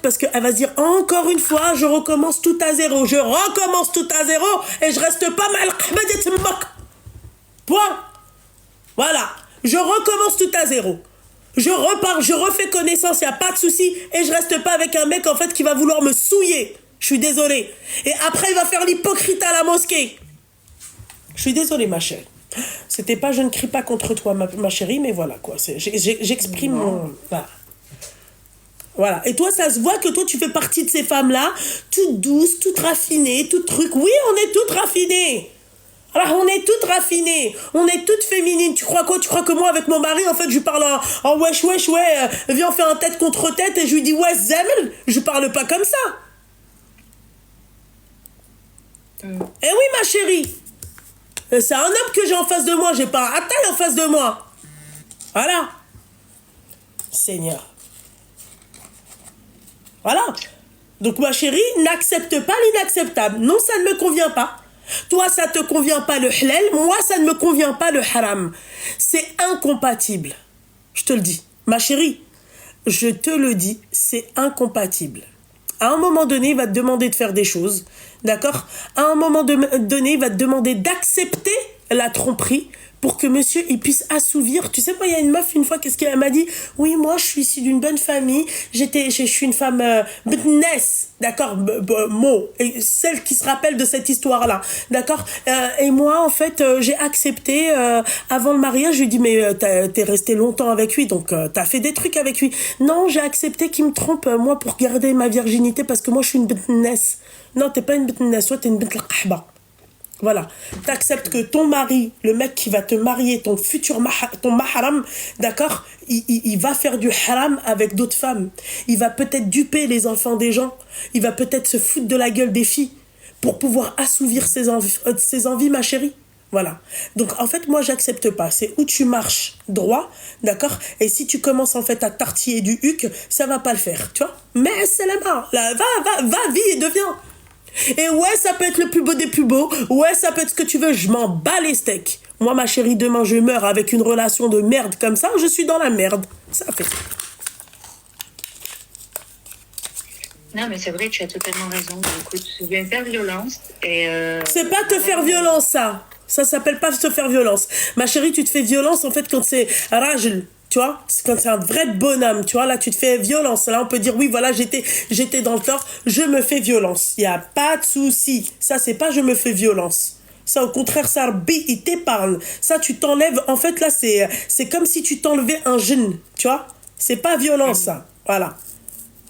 Parce qu'elle va se dire, encore une fois, je recommence tout à zéro. Je recommence tout à zéro et je reste pas mal. Point. Voilà. Je recommence tout à zéro. Je repars, je refais connaissance, il n'y a pas de souci. Et je reste pas avec un mec, en fait, qui va vouloir me souiller. Je suis désolée. Et après, il va faire l'hypocrite à la mosquée. Je suis désolée, ma chérie. C'était pas, je ne crie pas contre toi, ma chérie, mais voilà, quoi. J'exprime mon... Voilà. Voilà. Et toi, ça se voit que toi, tu fais partie de ces femmes-là, toutes douces, toutes raffinées, toutes trucs. Oui, on est toutes raffinées. Alors, on est toutes raffinées. On est toutes féminines. Tu crois quoi? Tu crois que moi, avec mon mari, en fait, je lui parle en wesh, wesh, ouais, viens, on fait un tête contre tête et je lui dis, ouais, zemel. Je parle pas comme ça. Eh oui, ma chérie. C'est un homme que j'ai en face de moi. J'ai pas un Ataï en face de moi. Voilà. Seigneur. Voilà. Donc, ma chérie, n'accepte pas l'inacceptable. Non, ça ne me convient pas. Toi, ça te convient pas le halal. Moi, ça ne me convient pas le haram. C'est incompatible. Je te le dis. Ma chérie, je te le dis, c'est incompatible. À un moment donné, il va te demander de faire des choses. D'accord? À un moment donné, il va te demander d'accepter la tromperie pour que monsieur, il puisse assouvir. Tu sais, moi, il y a une meuf, une fois, qu'est-ce qu'elle m'a dit? Oui, moi, je suis issue d'une bonne famille. Je suis une femme bness, d'accord? Celle qui se rappelle de cette histoire-là, d'accord? Et moi, en fait, j'ai accepté, avant le mariage, je lui ai dit, mais t'es resté longtemps avec lui, donc t'as fait des trucs avec lui. Non, j'ai accepté qu'il me trompe, moi, pour garder ma virginité, parce que moi, je suis une bness. Non, t'es pas une bness, toi, t'es une bnt al-qahba. Voilà, t'acceptes que ton mari, le mec qui va te marier, ton futur ton mahram, d'accord, il va faire du haram avec d'autres femmes. Il va peut-être duper les enfants des gens. Il va peut-être se foutre de la gueule des filles pour pouvoir assouvir ses envies, ma chérie. Voilà. Donc, en fait, moi, j'accepte pas. C'est où tu marches droit, d'accord? Et si tu commences, en fait, à tartiller du huc, ça va pas le faire, tu vois? Mais c'est la mort. Va, vis et deviens. Et ouais, ça peut être le plus beau des plus beaux. Ouais, ça peut être ce que tu veux. Je m'en bats les steaks. Moi, ma chérie, demain, je meurs avec une relation de merde comme ça. Je suis dans la merde. Ça fait. Non, mais c'est vrai, tu as totalement raison. Écoute, je viens faire violence. C'est pas te faire violence, ça. Ça s'appelle pas se faire violence. Ma chérie, tu te fais violence, en fait, quand c'est rajl. Tu vois, c'est quand c'est un vrai bonhomme, tu vois, là, tu te fais violence. Là, on peut dire, oui, voilà, j'étais dans le tort, je me fais violence. Il n'y a pas de souci. Ça, c'est pas je me fais violence. Ça, au contraire, ça, il t'épargne. Ça, tu t'enlèves. En fait, là, c'est comme si tu t'enlevais un jeune, tu vois. C'est pas violence, ça. Voilà.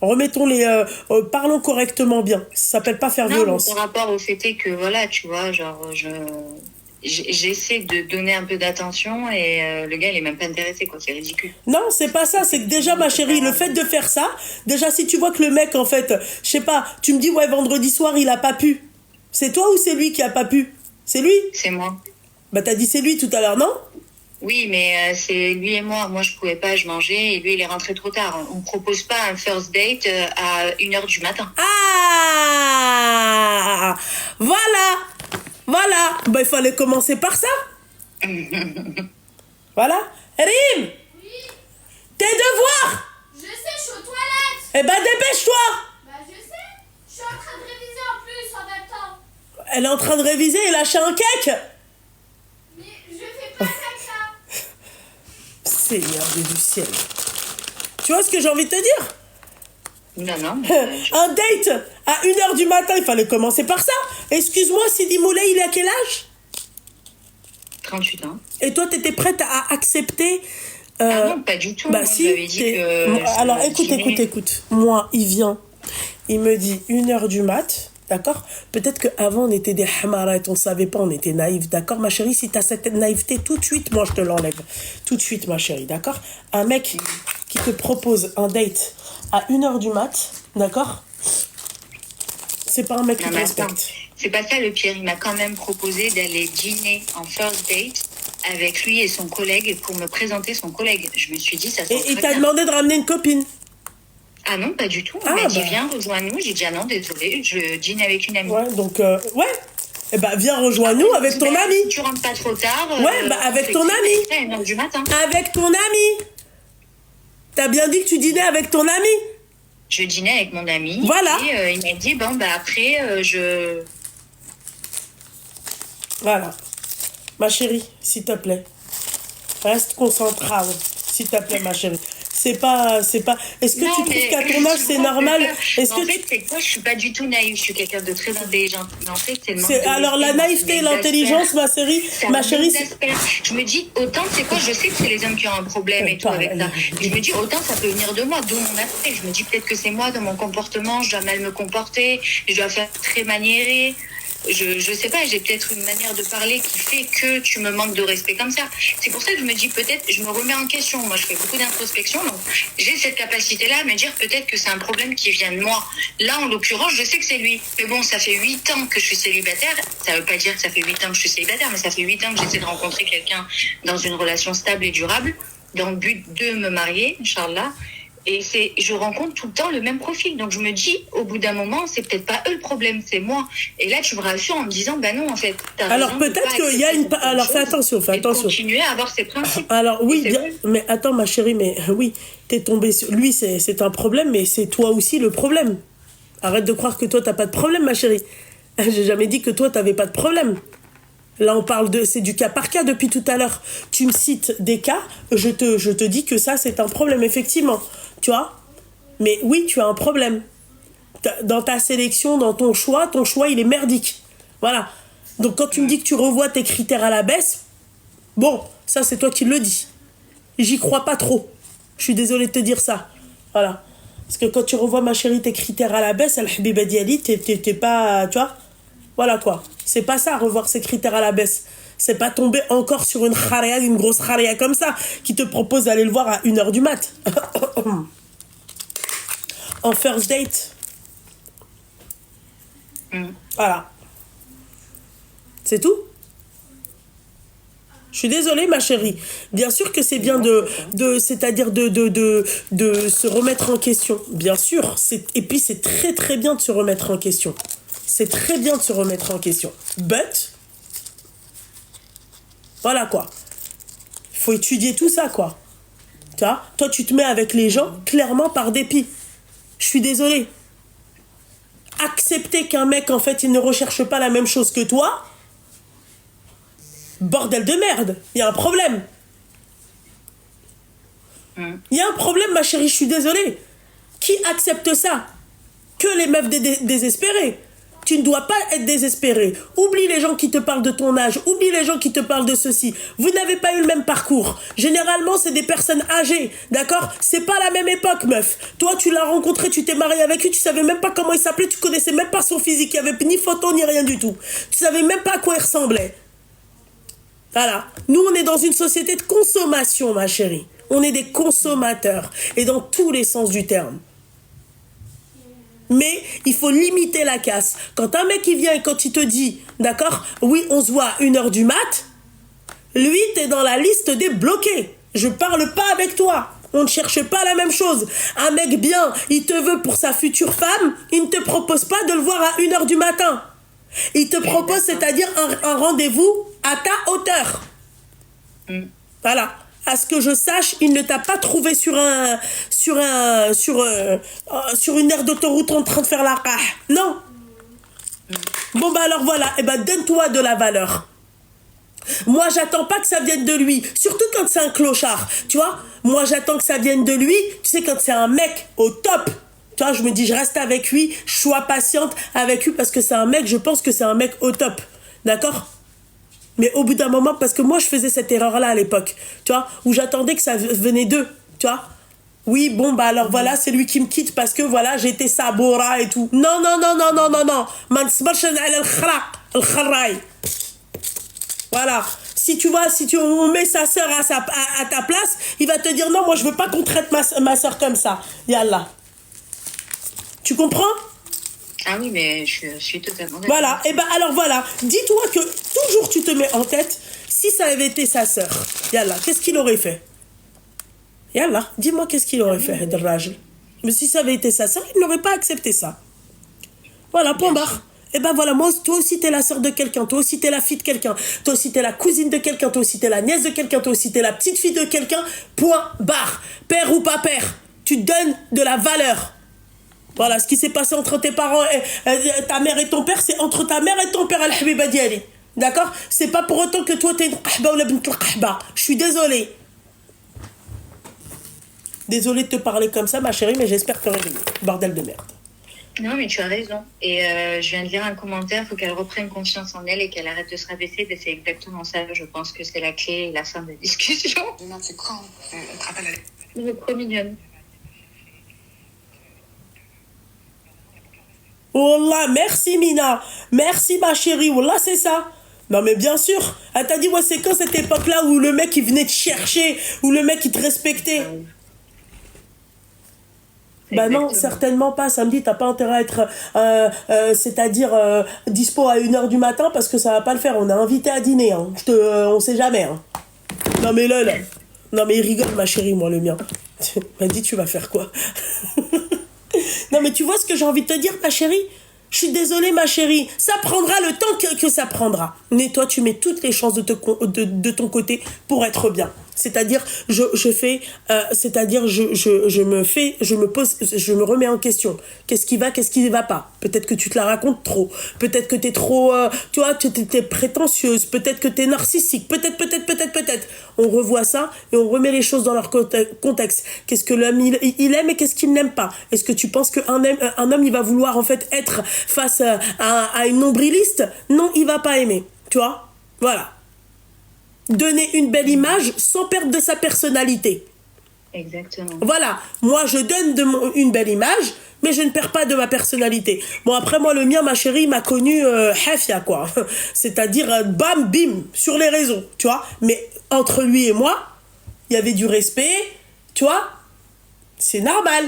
Remettons parlons correctement bien. Ça s'appelle pas faire violence. Par rapport au fait est que, voilà, tu vois, genre, j'essaie de donner un peu d'attention et le gars il est même pas intéressé, quoi. C'est ridicule. Non, c'est pas ça. C'est que déjà, ma chérie, le fait de faire ça, déjà si tu vois que le mec, en fait, je sais pas, tu me dis ouais, vendredi soir il a pas pu, c'est toi ou c'est lui qui a pas pu? C'est lui? C'est moi. Bah t'as dit c'est lui tout à l'heure, non? Oui, mais c'est lui et moi. Moi, je pouvais pas, je mangeais, et lui, il est rentré trop tard. On propose pas un first date à 1h du matin. Ah, voilà. Voilà, bah il fallait commencer par ça. Voilà. Rim. Oui. Tes devoirs. Je sais, je suis aux toilettes. Eh ben dépêche-toi. Bah je sais, je suis en train de réviser en plus en même temps. Elle est en train de réviser et lâcher un cake. Mais je fais pas caca. Seigneur du ciel. Tu vois ce que j'ai envie de te dire? Non, non. Un date à 1h du matin, il fallait commencer par ça. Excuse-moi, Sidi Moulay, il a quel âge? 38 ans. Et toi, t'étais prête à accepter Ah non, pas du tout. Bah moi, si. j'avais dit que Alors, écoute. Moi, il vient, il me dit 1h du mat, d'accord? Peut-être qu'avant, on était des hamarettes, on savait pas, on était naïfs, d'accord? Ma chérie, si t'as cette naïveté, tout de suite, moi, je te l'enlève. Tout de suite, ma chérie, d'accord? Un mec qui te propose un date à 1h du mat, d'accord? C'est pas un mec qui te respecte. C'est pas ça le pire. Il m'a quand même proposé d'aller dîner en first date avec lui et son collègue pour me présenter son collègue. Je me suis dit, ça sent Et il très t'a bien. demandé de ramener une copine? Ah non, pas du tout. Il m'a dit, viens, rejoins-nous. J'ai dit, ah non, désolé, je dîne avec une amie. Ouais, donc, ouais. Eh ben, viens, rejoins-nous avec ton ami. Tu rentres pas trop tard. Ouais, bah, avec ton ami. À 1h du matin. Avec ton ami. T'as bien dit que tu dînais avec ton ami. je dînais avec mon ami. Voilà. Et il m'a dit, bon, bah après, Voilà. Ma chérie, s'il te plaît. Reste concentrée, s'il te plaît, ma chérie. C'est pas... Est-ce que tu trouves qu'à ton âge, c'est normal? Est-ce En que fait, c'est quoi? Je suis pas du tout naïve. Je suis quelqu'un de très intelligent. Mais en fait, c'est le manque de Alors, la respect, naïveté et m'exaspère. l'intelligence, ma chérie... M'exaspère. Je me dis, autant, c'est quoi? Je sais que c'est les hommes qui ont un problème et tout avec ça. Je me dis, autant ça peut venir de moi, d'où mon aspect. Je me dis, peut-être que c'est moi, dans mon comportement, je dois mal me comporter, je dois faire très maniéré. Je sais pas, j'ai peut-être une manière de parler qui fait que tu me manques de respect comme ça. C'est pour ça que je me dis peut-être, je me remets en question. Moi, je fais beaucoup d'introspection, donc j'ai cette capacité-là à me dire peut-être que c'est un problème qui vient de moi. Là, en l'occurrence, je sais que c'est lui. Mais bon, ça fait 8 ans que je suis célibataire. Ça veut pas dire que ça fait 8 ans que je suis célibataire, mais ça fait 8 ans que j'essaie de rencontrer quelqu'un dans une relation stable et durable, dans le but de me marier, Inch'Allah. Et je rencontre tout le temps le même profil. Donc je me dis, au bout d'un moment, c'est peut-être pas eux le problème, c'est moi. Et là, tu me rassures en me disant, bah non, en fait, t'as raison. Alors peut-être qu'il y a une... Alors fais attention, et continuer à avoir ses principes. Alors oui, bien... mais attends ma chérie, mais oui, t'es tombée sur... Lui, c'est un problème, mais c'est toi aussi le problème. Arrête de croire que toi, t'as pas de problème, ma chérie. J'ai jamais dit que toi, t'avais pas de problème. Là, on parle c'est du cas par cas depuis tout à l'heure. Tu me cites des cas, je te dis que ça, c'est un problème, effectivement. Tu vois? Mais oui, tu as un problème. Dans ta sélection, dans ton choix, il est merdique. Voilà. Donc, quand tu me dis que tu revois tes critères à la baisse, bon, ça, c'est toi qui le dis. J'y crois pas trop. Je suis désolée de te dire ça. Voilà. Parce que quand tu revois, ma chérie, tes critères à la baisse, Al-Habiba Diali, t'es pas... Tu vois? Voilà quoi. C'est pas ça, revoir ses critères à la baisse. C'est pas tomber encore sur une kharia, une grosse kharia comme ça, qui te propose d'aller le voir à 1h du mat. En first date. Voilà. C'est tout. Je suis désolée, ma chérie. Bien sûr que c'est bien c'est-à-dire de se remettre en question. Bien sûr. Et puis, c'est très, très bien de se remettre en question. C'est très bien de se remettre en question. But, voilà quoi. Il faut étudier tout ça, quoi. Tu vois? Toi, tu te mets avec les gens, clairement, par dépit. Je suis désolée. Accepter qu'un mec, en fait, il ne recherche pas la même chose que toi, bordel de merde. Il y a un problème. Il y a un problème, ma chérie, je suis désolée. Qui accepte ça? Que les meufs désespérées. Tu ne dois pas être désespéré. Oublie les gens qui te parlent de ton âge. Oublie les gens qui te parlent de ceci. Vous n'avez pas eu le même parcours. Généralement, c'est des personnes âgées. D'accord? C'est pas la même époque, meuf. Toi, tu l'as rencontré, tu t'es marié avec lui, tu savais même pas comment il s'appelait, tu connaissais même pas son physique. Il n'y avait ni photo, ni rien du tout. Tu savais même pas à quoi il ressemblait. Voilà. Nous, on est dans une société de consommation, ma chérie. On est des consommateurs. Et dans tous les sens du terme. Mais il faut limiter la casse. Quand un mec il vient et quand il te dit, d'accord, oui, on se voit à 1h du mat, lui, t'es dans la liste des bloqués. Je parle pas avec toi. On ne cherche pas la même chose. Un mec bien, il te veut pour sa future femme, il ne te propose pas de le voir à 1h du matin. Il te propose, c'est-à-dire un rendez-vous à ta hauteur. Voilà. À ce que je sache, il ne t'a pas trouvé sur une aire d'autoroute en train de faire la rah. Non. Bon, bah alors voilà. Eh ben, donne-toi de la valeur. Moi, j'attends pas que ça vienne de lui. Surtout quand c'est un clochard. Tu vois? Moi, j'attends que ça vienne de lui. Tu sais, quand c'est un mec au top. Tu vois, je me dis, je reste avec lui. Je sois patiente avec lui parce que c'est un mec, je pense que c'est un mec au top. D'accord? Mais au bout d'un moment, parce que moi, je faisais cette erreur-là à l'époque, tu vois, où j'attendais que ça venait d'eux, tu vois. Oui, bon, bah alors voilà, c'est lui qui me quitte parce que voilà, j'étais sabora et tout. Non, non, non, non, non, non, non. Voilà. Si tu vois, on met sa sœur à ta place, il va te dire non, moi, je veux pas qu'on traite ma sœur comme ça. Yallah. Tu comprends? Ah oui, mais je suis totalement d'accord. Voilà, et ben alors voilà, dis-toi que toujours tu te mets en tête, si ça avait été sa sœur, Yallah, qu'est-ce qu'il aurait fait? Yallah, dis-moi qu'est-ce qu'il aurait fait, Drajl. Mais si ça avait été sa sœur, il n'aurait pas accepté ça. Voilà, point barre. Et ben voilà, moi, toi aussi t'es la sœur de quelqu'un, toi aussi t'es la fille de quelqu'un, toi aussi t'es la cousine de quelqu'un, toi aussi t'es la nièce de quelqu'un, toi aussi t'es la petite fille de quelqu'un, point barre. Père ou pas père, tu donnes de la valeur. Voilà, ce qui s'est passé entre tes parents, ta mère et ton père, c'est entre ta mère et ton père, al-habiba diali. D'accord? C'est pas pour autant que toi t'es une qahba ou la bint al-qahba. Je suis désolée. Désolée de te parler comme ça, ma chérie, mais j'espère te réveiller. Bordel de merde. Non, mais tu as raison. Et je viens de lire un commentaire, il faut qu'elle reprenne confiance en elle et qu'elle arrête de se rabaisser. Ben, c'est exactement ça. Je pense que c'est la clé et la fin de la discussion. Demain, c'est quand on te rappelle Trop mignonne. Wallah, merci Mina. Merci ma chérie. Wallah, c'est ça. Non mais bien sûr. Elle t'a dit, ouais, c'est quand cette époque-là où le mec il venait te chercher, où le mec il te respectait. Bah non, certainement pas. Samedi, t'as pas intérêt à être, c'est-à-dire dispo à 1h du matin parce que ça va pas le faire. On est invité à dîner. Hein. On sait jamais. Hein. Non mais là. Non mais il rigole ma chérie, moi le mien. m'a dit tu vas faire quoi? Non mais tu vois ce que j'ai envie de te dire ma chérie? Je suis désolée ma chérie, ça prendra le temps que ça prendra. Mais toi tu mets toutes les chances de ton côté pour être bien. C'est-à-dire je fais, c'est-à-dire je me pose, je me remets en question. Qu'est-ce qui va pas? Peut-être que tu te la racontes trop. Peut-être que t'es trop, tu vois, t'es prétentieuse. Peut-être que t'es narcissique. Peut-être. On revoit ça et on remet les choses dans leur contexte. Qu'est-ce que l'homme il aime et qu'est-ce qu'il n'aime pas? Est-ce que tu penses qu'un homme il va vouloir en fait être face à une nombriliste? Non, il va pas aimer. Tu vois? Voilà. Donner une belle image sans perdre de sa personnalité. Exactement. Voilà, moi je donne une belle image, mais je ne perds pas de ma personnalité. Bon après moi le mien, ma chérie, m'a connu hafia quoi. C'est-à-dire bam bim sur les réseaux, tu vois. Mais entre lui et moi, il y avait du respect, tu vois. C'est normal.